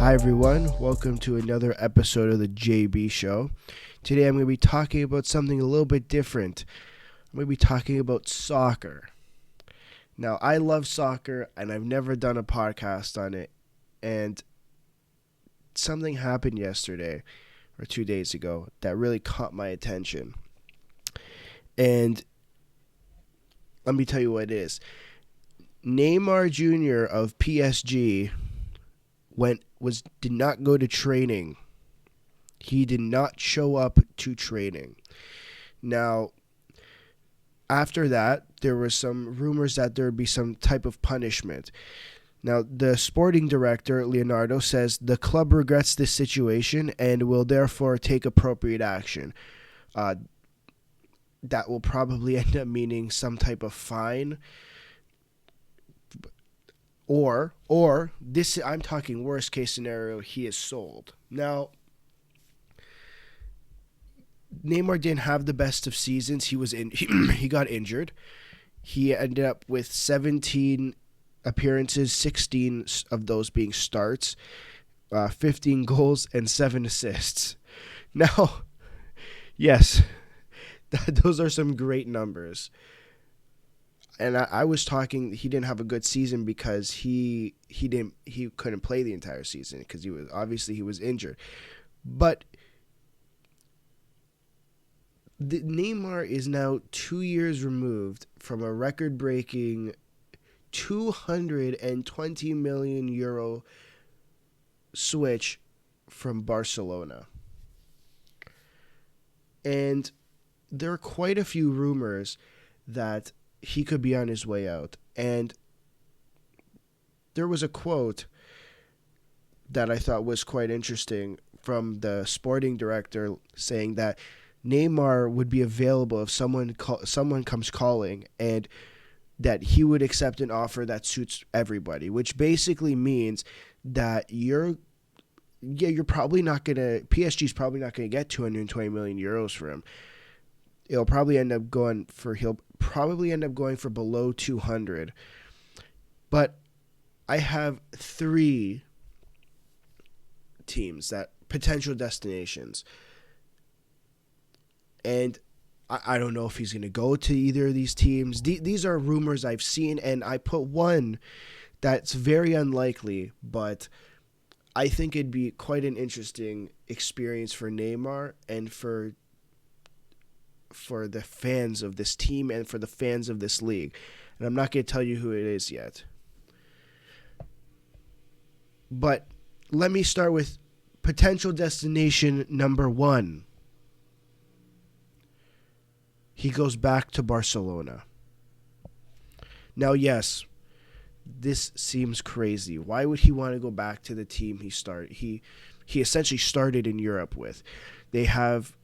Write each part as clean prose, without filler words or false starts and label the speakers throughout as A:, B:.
A: Hi everyone, welcome to another episode of the JB Show. Today I'm going to be talking about something a little bit different. I'm going to be talking about soccer. Now, I love soccer and I've never done a podcast on it. And something happened yesterday or 2 days ago that really caught my attention. And let me tell you what it is. Neymar Jr. of PSG did not go to training. He did not show up to training. Now, after that, there were some rumors that there would be some type of punishment. Now, the sporting director, Leonardo, says the club regrets this situation and will therefore take appropriate action. That will probably end up meaning some type of fine. Or this, I'm talking worst case scenario, he is sold. Now, Neymar didn't have the best of seasons. He got injured. He ended up with 17 appearances, 16 of those being starts, 15 goals and 7 assists. Now, yes, those are some great numbers. And I was talking, he didn't have a good season because he couldn't play the entire season because he was injured. But Neymar is now 2 years removed from a record-breaking 220 million euro switch from Barcelona. And there are quite a few rumors that he could be on his way out. And there was a quote that I thought was quite interesting from the sporting director saying that Neymar would be available if someone comes calling, and that he would accept an offer that suits everybody, which basically means that PSG's probably not going to get 220 million euros for him. He'll probably end up going for below 200. But I have 3 teams, that potential destinations. And I don't know if he's going to go to either of these teams. These are rumors I've seen, and I put one that's very unlikely, but I think it'd be quite an interesting experience for Neymar and for the fans of this team and for the fans of this league. And I'm not going to tell you who it is yet. But let me start with potential destination number 1. He goes back to Barcelona. Now, yes, this seems crazy. Why would he want to go back to the team he essentially started in Europe with? They have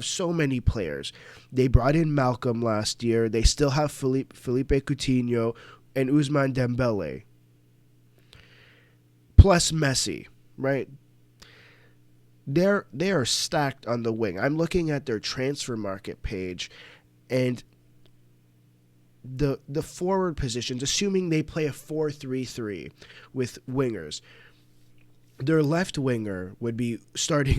A: so many players. They brought in Malcolm last year. They still have Felipe Coutinho and Ousmane Dembele. Plus Messi, right? They are stacked on the wing. I'm looking at their transfer market page, and the forward positions, assuming they play a 4-3-3 with wingers, their starting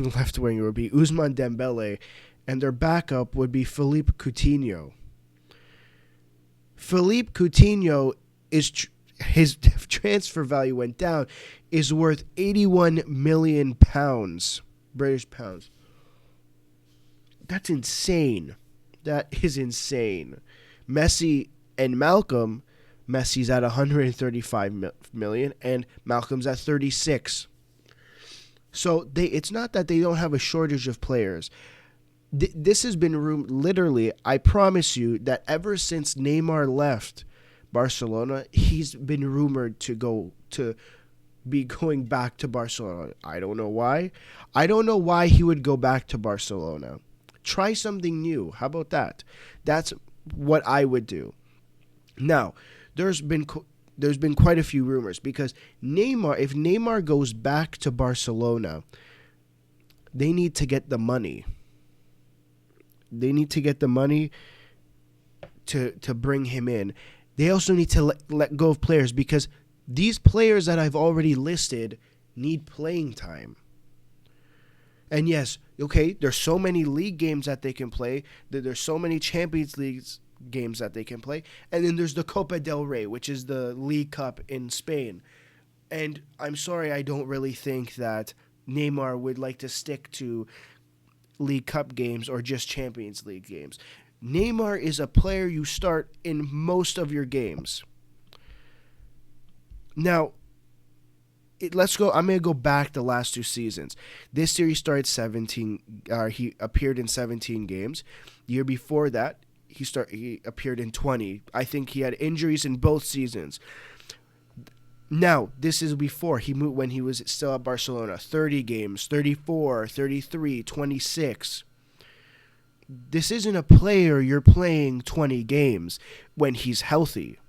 A: left winger would be Ousmane Dembele, and their backup would be Felipe Coutinho. Felipe Coutinho his transfer value went down, is worth 81 million pounds, British pounds. That's insane. That is insane. Messi and Malcolm, Messi's at 135 million and Malcolm's at 36. So it's not that they don't have a shortage of players. This has been literally, I promise you, that ever since Neymar left Barcelona, he's been rumored to be going back to Barcelona. I don't know why. I don't know why he would go back to Barcelona. Try something new. How about that? That's what I would do. Now, there's been quite a few rumors because if Neymar goes back to Barcelona, they need to get the money. They need to get the money to bring him in. They also need to let go of players because these players that I've already listed need playing time. And yes, okay, there's so many league games that they can play. There's so many Champions League games that they can play. And then there's the Copa del Rey, which is the League Cup in Spain. And I'm sorry, I don't really think that Neymar would like to stick to League Cup games or just Champions League games. Neymar is a player you start in most of your games. Now, let's go. I'm gonna go back the last 2 seasons. This year he started 17. He appeared in 17 games. The year before that, he appeared in 20. I think he had injuries in both seasons. Now, this is before he moved when he was still at Barcelona. 30 games, 34, 33, 26. This isn't a player you're playing 20 games when he's healthy.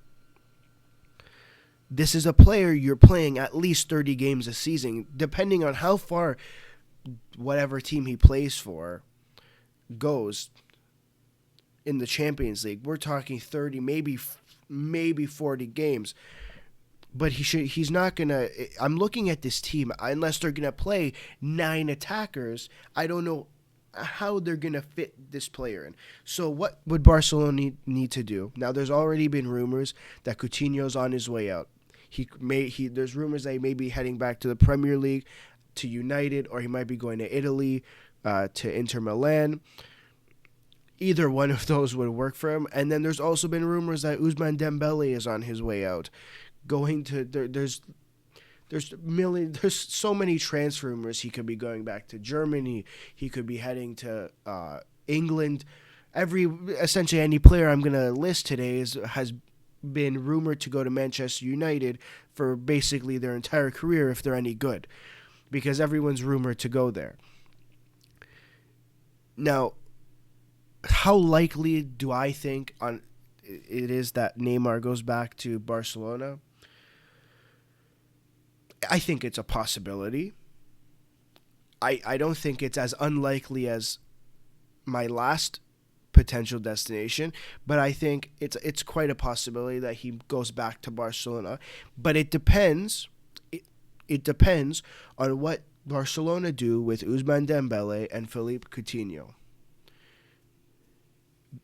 A: This is a player you're playing at least 30 games a season, depending on how far whatever team he plays for goes in the Champions League. We're talking 30, maybe 40 games. But he's not going to... I'm looking at this team. Unless they're going to play 9 attackers, I don't know how they're going to fit this player in. So what would Barcelona need to do? Now, there's already been rumors that Coutinho's on his way out. There's rumors that he may be heading back to the Premier League, to United, or he might be going to Italy, to Inter Milan. Either one of those would work for him. And then there's also been rumors that Ousmane Dembele is on his way out. There's so many transfer rumors. He could be going back to Germany. He could be heading to England. Essentially any player I'm going to list today has been rumored to go to Manchester United for basically their entire career if they're any good, because everyone's rumored to go there. Now, how likely do I think it is that Neymar goes back to Barcelona? I think it's a possibility. I don't think it's as unlikely as my last potential destination, but I think it's quite a possibility that he goes back to Barcelona. But it depends. It depends on what Barcelona do with Ousmane Dembele and Philippe Coutinho.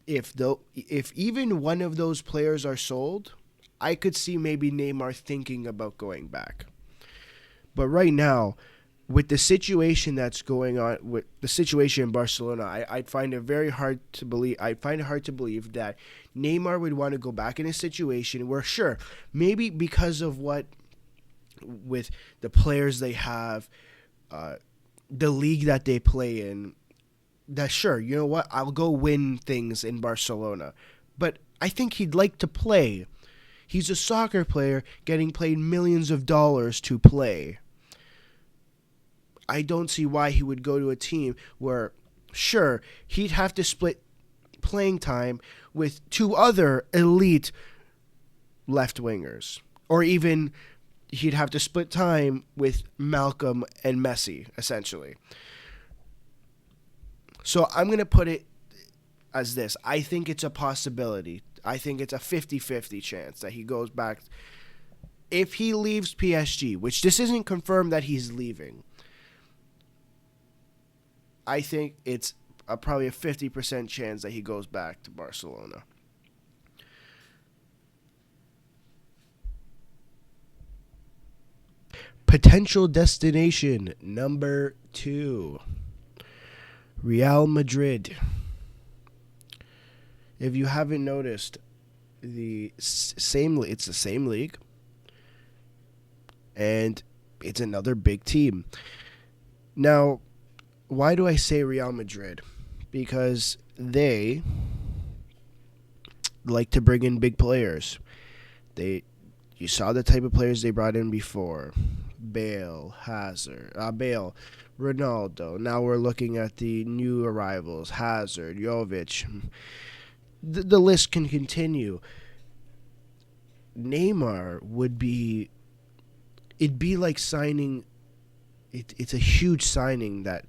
A: If even one of those players are sold, I could see maybe Neymar thinking about going back. But right now, with the situation that's going on, with the situation in Barcelona, I'd find it very hard to believe. I find it hard to believe that Neymar would want to go back in a situation where, sure, maybe because of what with the players they have, the league that they play in, that sure, you know what, I'll go win things in Barcelona. But I think he'd like to play. He's a soccer player getting paid millions of dollars to play. I don't see why he would go to a team where, sure, he'd have to split playing time with 2 other elite left wingers. Or even he'd have to split time with Malcolm and Messi, essentially. So I'm going to put it as this. I think it's a possibility. I think it's a 50-50 chance that he goes back. If he leaves PSG, which this isn't confirmed that he's leaving, I think it's probably a 50% chance that he goes back to Barcelona. Potential destination number 2. Real Madrid. If you haven't noticed, it's the same league, and it's another big team. Now, why do I say Real Madrid? Because they like to bring in big players. You saw the type of players they brought in before. Bale, Ronaldo. Now we're looking at the new arrivals, Hazard, Jovic. The list can continue. Neymar it'd be like signing, it's a huge signing that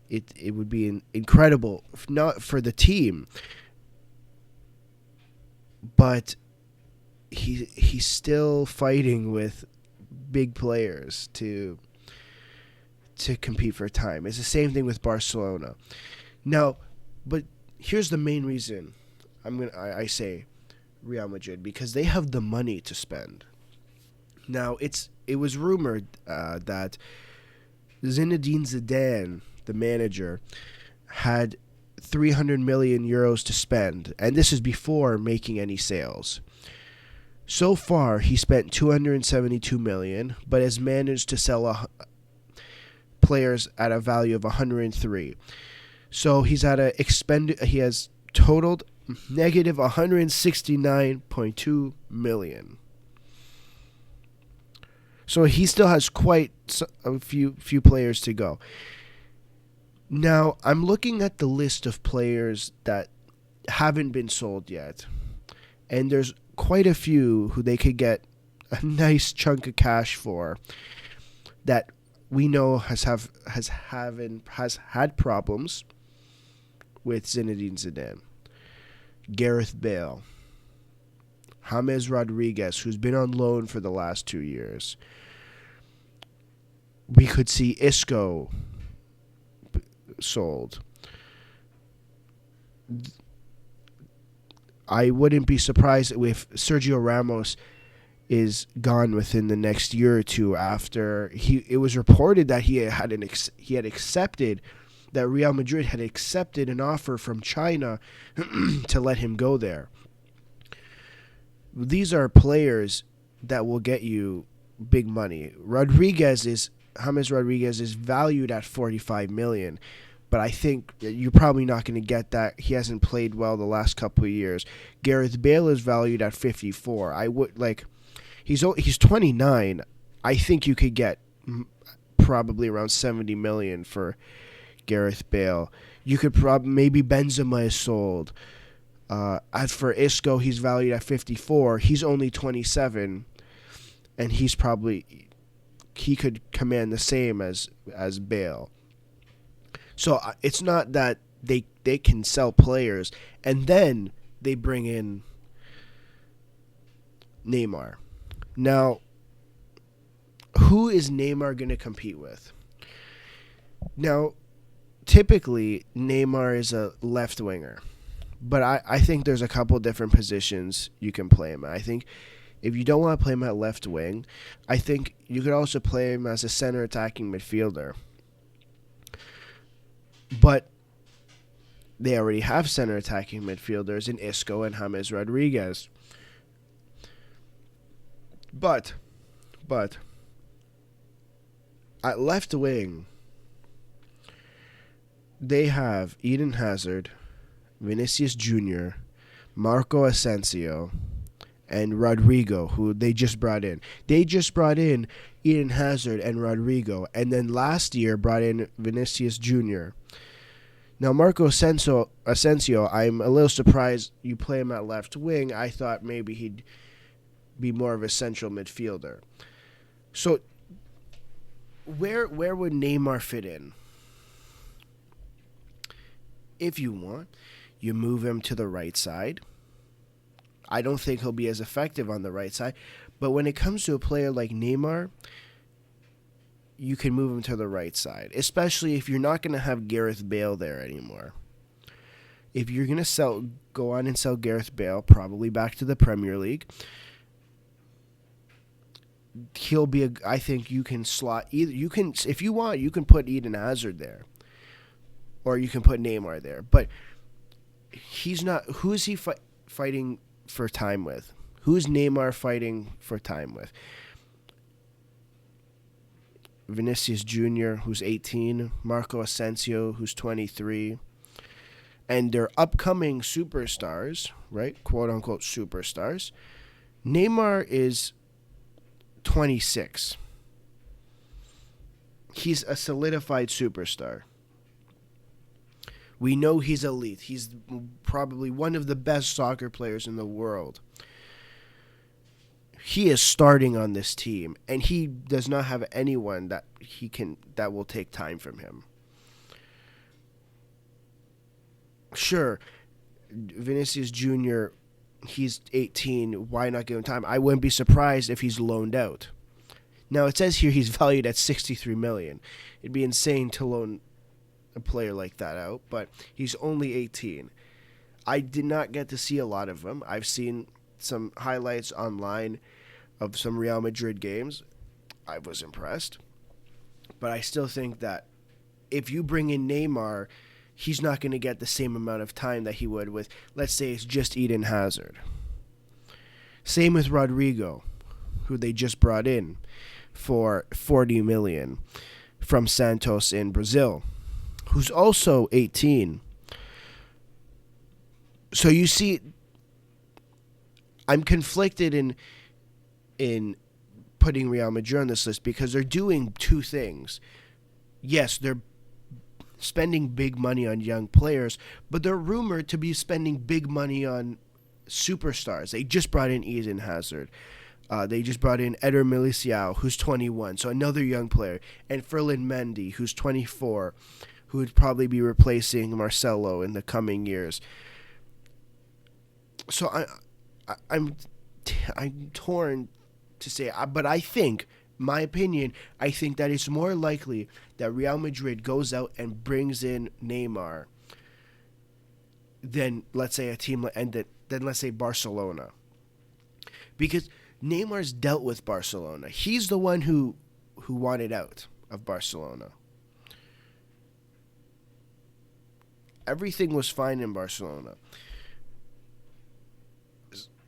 A: it would be incredible, not for the team, but he's still fighting with big players to to compete for time. It's the same thing with Barcelona. Now, but here's the main reason I say Real Madrid, because they have the money to spend. Now, it was rumored that Zinedine Zidane, the manager, had 300 million euros to spend, and this is before making any sales. So far, he spent 272 million, but has managed to sell players at a value of 103. So he has totaled negative 169.2 million. So he still has quite a few players to go. Now, I'm looking at the list of players that haven't been sold yet, and there's quite a few who they could get a nice chunk of cash for that we know has had problems with Zinedine Zidane. Gareth Bale, James Rodriguez, who's been on loan for the last 2 years. We could see Isco sold. I wouldn't be surprised if Sergio Ramos is gone within the next year or two. After it was reported that he had accepted, that Real Madrid had accepted an offer from China to let him go there. These are players that will get you big money. James Rodriguez is valued at 45 million, but I think you're probably not going to get that. He hasn't played well the last couple of years. Gareth Bale is valued at 54. He's 29. I think you could get probably around 70 million for Gareth Bale. You could maybe Benzema is sold. As for Isco, he's valued at 54. He's only 27, and he could command the same as Bale. So it's not that they can sell players and then they bring in Neymar. Now, who is Neymar going to compete with? Now, typically, Neymar is a left winger, but I think there's a couple different positions you can play him at. I think if you don't want to play him at left wing, I think you could also play him as a center attacking midfielder. But they already have center attacking midfielders in Isco and James Rodriguez. But at left wing, they have Eden Hazard, Vinicius Jr., Marco Asensio, and Rodrigo, who they just brought in. They just brought in Eden Hazard and Rodrigo, and then last year brought in Vinicius Jr. Now, Marco Asensio, I'm a little surprised you play him at left wing. I thought maybe he'd be more of a central midfielder. So, where would Neymar fit in? If you want, you move him to the right side. I don't think he'll be as effective on the right side. But when it comes to a player like Neymar, you can move him to the right side, especially if you're not going to have Gareth Bale there anymore. If you're going to go on and sell Gareth Bale, probably back to the Premier League, I think you can slot either. You can, if you want, you can put Eden Hazard there, or you can put Neymar there. But he's not. Who is he fighting for time with? Who's Neymar fighting for time with? Vinicius Jr., who's 18, Marco Asensio, who's 23, and their upcoming superstars, right, quote-unquote superstars. Neymar is 26. He's a solidified superstar. We know he's elite. He's probably one of the best soccer players in the world. He is starting on this team, and he does not have anyone that will take time from him. Sure, Vinicius Jr., he's 18. Why not give him time? I wouldn't be surprised if he's loaned out. Now it says here he's valued at 63 million. It'd be insane to loan a player like that out, but he's only 18. I did not get to see a lot of him. I've seen some highlights online of some Real Madrid games. I was impressed. But I still think that if you bring in Neymar, he's not going to get the same amount of time that he would with, let's say, it's just Eden Hazard. Same with Rodrigo, who they just brought in for 40 million from Santos in Brazil, who's also 18. So you see, I'm conflicted in putting Real Madrid on this list because they're doing two things. Yes, they're spending big money on young players, but they're rumored to be spending big money on superstars. They just brought in Eden Hazard. They just brought in Eder Militao, who's 21, so another young player, and Ferland Mendy, who's 24, who would probably be replacing Marcelo in the coming years. So I'm torn to say, but I think, my opinion, I think that it's more likely that Real Madrid goes out and brings in Neymar than, let's say, than let's say Barcelona, because Neymar's dealt with Barcelona. He's the one who wanted out of Barcelona. Everything was fine in Barcelona.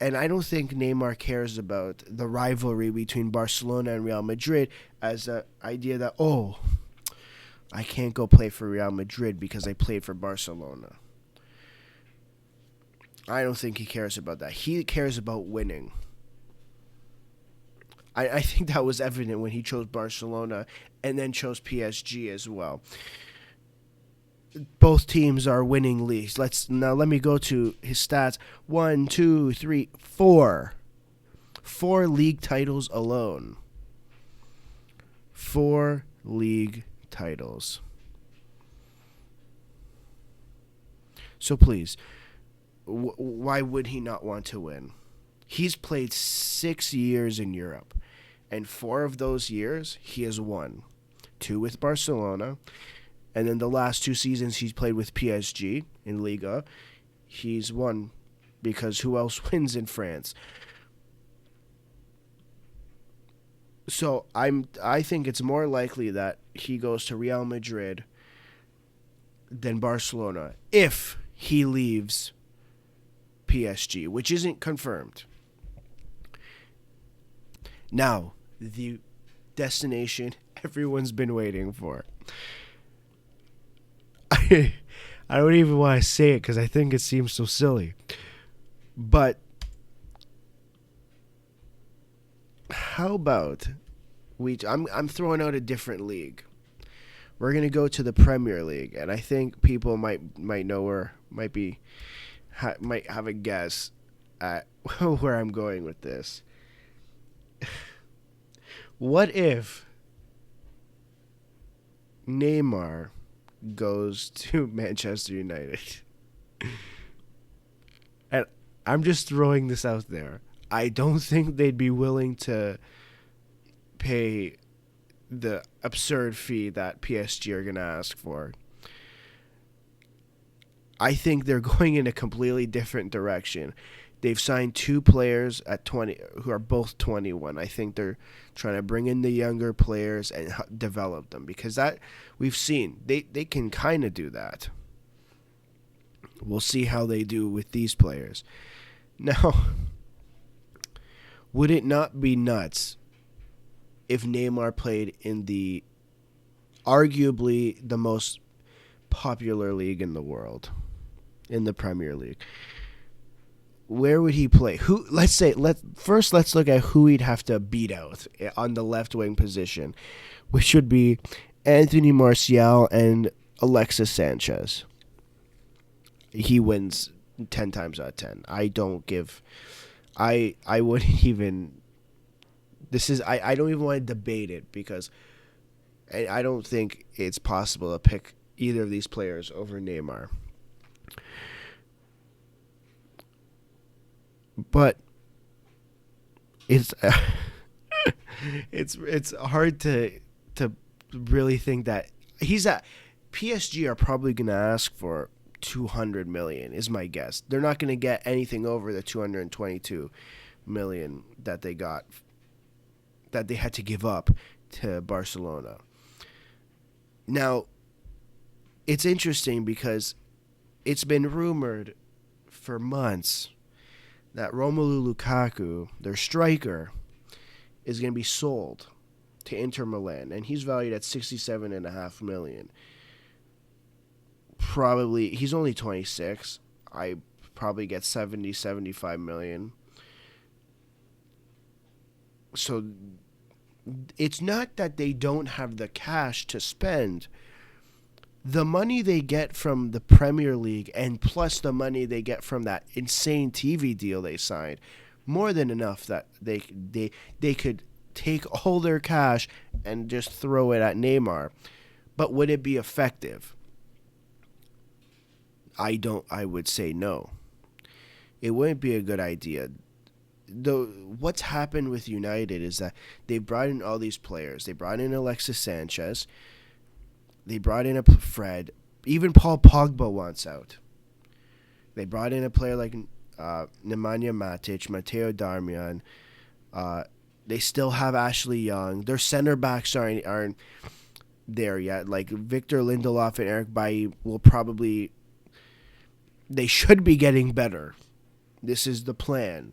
A: And I don't think Neymar cares about the rivalry between Barcelona and Real Madrid as an idea that, I can't go play for Real Madrid because I played for Barcelona. I don't think he cares about that. He cares about winning. I think that was evident when he chose Barcelona and then chose PSG as well. Both teams are winning leagues. Let me go to his stats. 1, 2, 3, 4. 4 league titles alone. 4 league titles. So please, why would he not want to win? He's played 6 years in Europe, and 4 of those years he has won. 2 with Barcelona. And then the last 2 seasons he's played with PSG in Liga, he's won, because who else wins in France? So I think it's more likely that he goes to Real Madrid than Barcelona if he leaves PSG, which isn't confirmed. Now, the destination everyone's been waiting for. I don't even want to say it because I think it seems so silly. But how about I'm throwing out a different league. We're gonna go to the Premier League, and I think people might know or might have a guess at where I'm going with this. What if Neymar goes to Manchester United? And I'm just throwing this out there. I don't think they'd be willing to pay the absurd fee that PSG are going to ask for. I think they're going in a completely different direction. They've signed 2 players at 20 who are both 21. I think they're trying to bring in the younger players and develop them, because that we've seen they can kind of do that. We'll see how they do with these players. Now, would it not be nuts if Neymar played in the arguably the most popular league in the world, in the Premier League? Where would he play? Let's look at who he'd have to beat out on the left wing position, which would be Anthony Martial and Alexis Sanchez. He wins 10 times out of 10. I wouldn't even. I don't even want to debate it, because I don't think it's possible to pick either of these players over Neymar. But it's It's hard to really think that he's at PSG are probably going to ask for 200 million is my guess. They're not going to get anything over the 222 million that they got that they had to give up to Barcelona. Now, it's interesting because it's been rumored for months that Romelu Lukaku, their striker, is going to be sold to Inter Milan, and he's valued at 67.5 million. Probably he's only 26. I probably get 70, 75 million. So it's not that they don't have the cash to spend. The money they get from the Premier League and plus the money they get from that insane TV deal they signed, more than enough that they could take all their cash and just throw it at Neymar. But would it be effective? I would say no. It wouldn't be a good idea. Though what's happened with United is that they brought in all these players. They brought in Alexis Sanchez. They brought in a Fred. Even Paul Pogba wants out. They brought in a player like Nemanja Matic, Mateo Darmian. They still have Ashley Young. Their center backs aren't there yet. Like Victor Lindelof and Eric Bailly will probably... They should be getting better. This is the plan.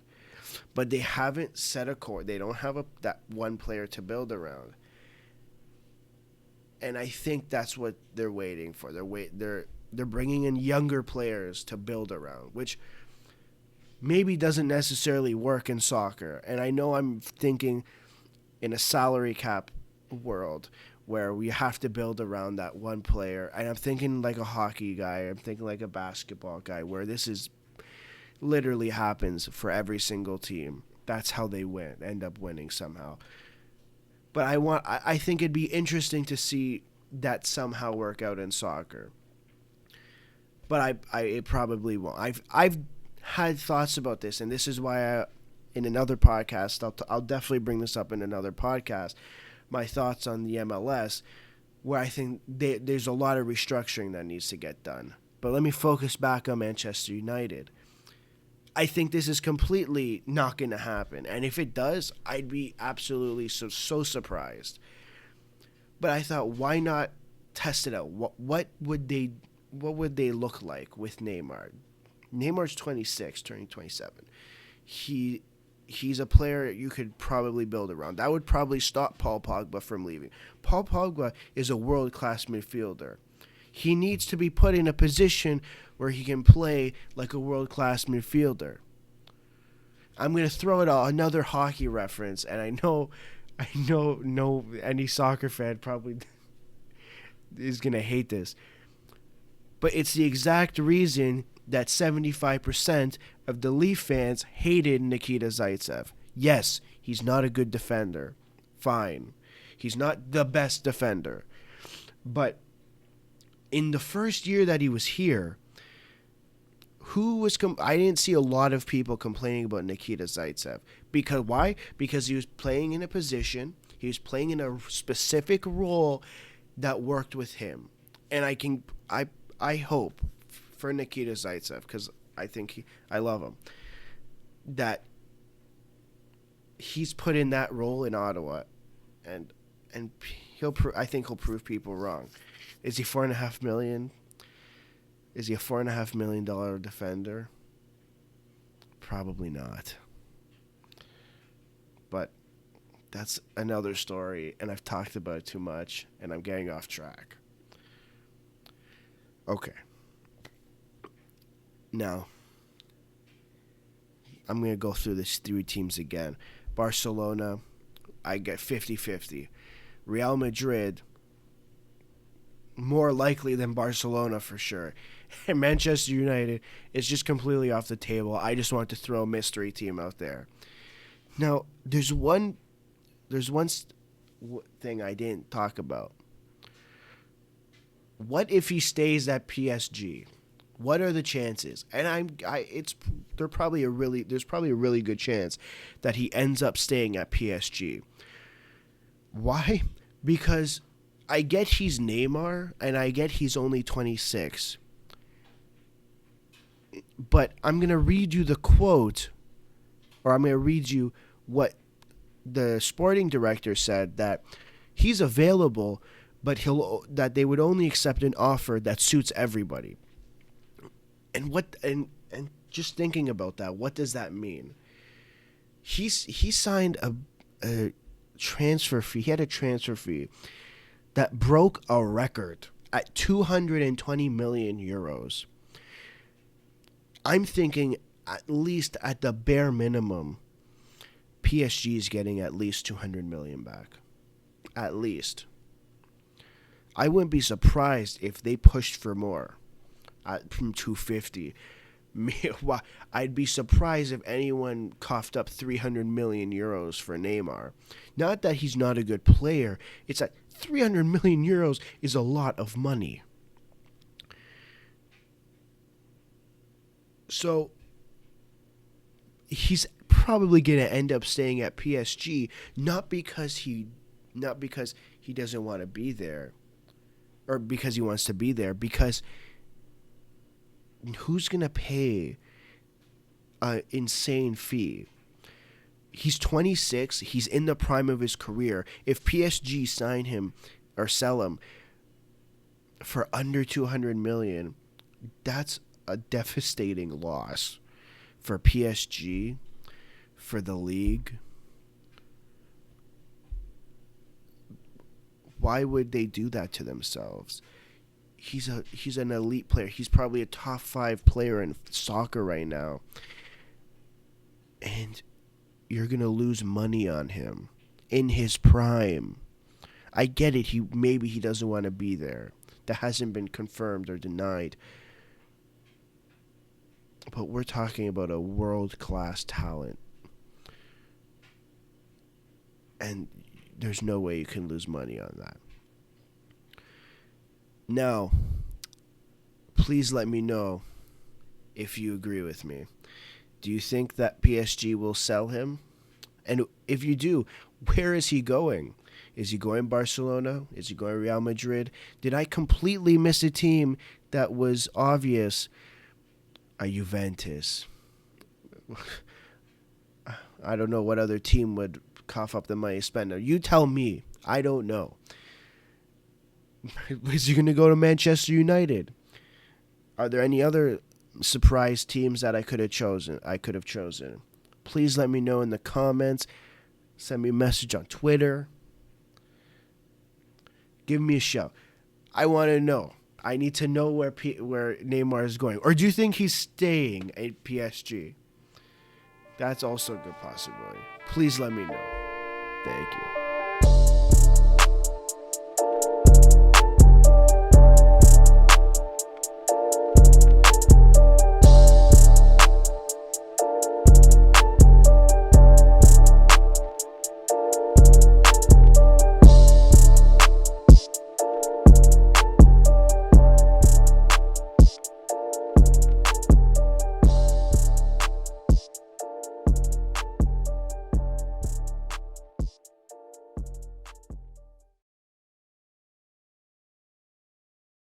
A: But they haven't set a core. They don't have that one player to build around. And I think that's what they're waiting for. They're bringing in younger players to build around, which maybe doesn't necessarily work in soccer. And I know I'm thinking in a salary cap world where we have to build around that one player. And I'm thinking like a hockey guy. I'm thinking like a basketball guy where this is literally happens for every single team. That's how they end up winning somehow. But I think it'd be interesting to see that somehow work out in soccer. But it probably won't. I've had thoughts about this, and this is why in another podcast, I'll definitely bring this up in another podcast, my thoughts on the MLS, where I think there's a lot of restructuring that needs to get done. But let me focus back on Manchester United. I think this is completely not going to happen. And if it does, I'd be absolutely so surprised. But I thought, why not test it out? What would they look like with Neymar? Neymar's 26, turning 27. He's a player you could probably build around. That would probably stop Paul Pogba from leaving. Paul Pogba is a world-class midfielder. He needs to be put in a position where he can play like a world-class midfielder. I'm going to throw it another hockey reference, and I know any soccer fan probably is going to hate this. But it's the exact reason that 75% of the Leaf fans hated Nikita Zaitsev. Yes, he's not a good defender. Fine. He's not the best defender. But in the first year that he was here, I didn't see a lot of people complaining about Nikita Zaitsev. Because why? Because he was playing in a position, he was playing in a specific role that worked with him. And I hope for Nikita Zaitsev, because I love him, that he's put in that role in Ottawa, and I think he'll prove people wrong. Is he $4.5 million? Is he a $4.5 million defender? Probably not. But that's another story, and I've talked about it too much, and I'm getting off track. Okay. Now, I'm going to go through these three teams again. Barcelona, I get 50-50. Real Madrid, more likely than Barcelona for sure. And Manchester United is just completely off the table. I just want to throw a mystery team out there. Now, there's one thing I didn't talk about. What if he stays at PSG? What are the chances? And there's probably a really good chance that he ends up staying at PSG. Why? Because I get he's Neymar, and I get he's only 26. But I'm going to read you the quote, or I'm going to read you what the sporting director said, that he's available, but that they would only accept an offer that suits everybody. And just thinking about that, what does that mean? He signed a transfer fee. He had a transfer fee that broke a record at 220 million euros. I'm thinking at least at the bare minimum, PSG is getting at least 200 million back. At least. I wouldn't be surprised if they pushed for more from 250. I'd be surprised if anyone coughed up 300 million euros for Neymar. Not that he's not a good player. It's that 300 million euros is a lot of money. So he's probably going to end up staying at PSG, not because he doesn't want to be there, or because he wants to be there, because who's going to pay an insane fee? He's 26. He's in the prime of his career. If PSG sign him or sell him for under 200 million, that's a devastating loss for PSG, for the league. Why would they do that to themselves? He's an elite player. He's probably a top 5 player in soccer right now. And you're going to lose money on him in his prime. I get it. Maybe he doesn't want to be there. That hasn't been confirmed or denied. But we're talking about a world-class talent. And there's no way you can lose money on that. Now, please let me know if you agree with me. Do you think that PSG will sell him? And if you do, where is he going? Is he going Barcelona? Is he going Real Madrid? Did I completely miss a team that was obvious? A Juventus. I don't know what other team would cough up the money to spend. Now, you tell me. I don't know. Is he going to go to Manchester United? Are there any other surprise teams that I could have chosen? Please let me know in the comments. Send me a message on Twitter. Give me a shout. I want to know. I need to know where Neymar is going. Or do you think he's staying at PSG? That's also a good possibility. Please let me know. Thank you.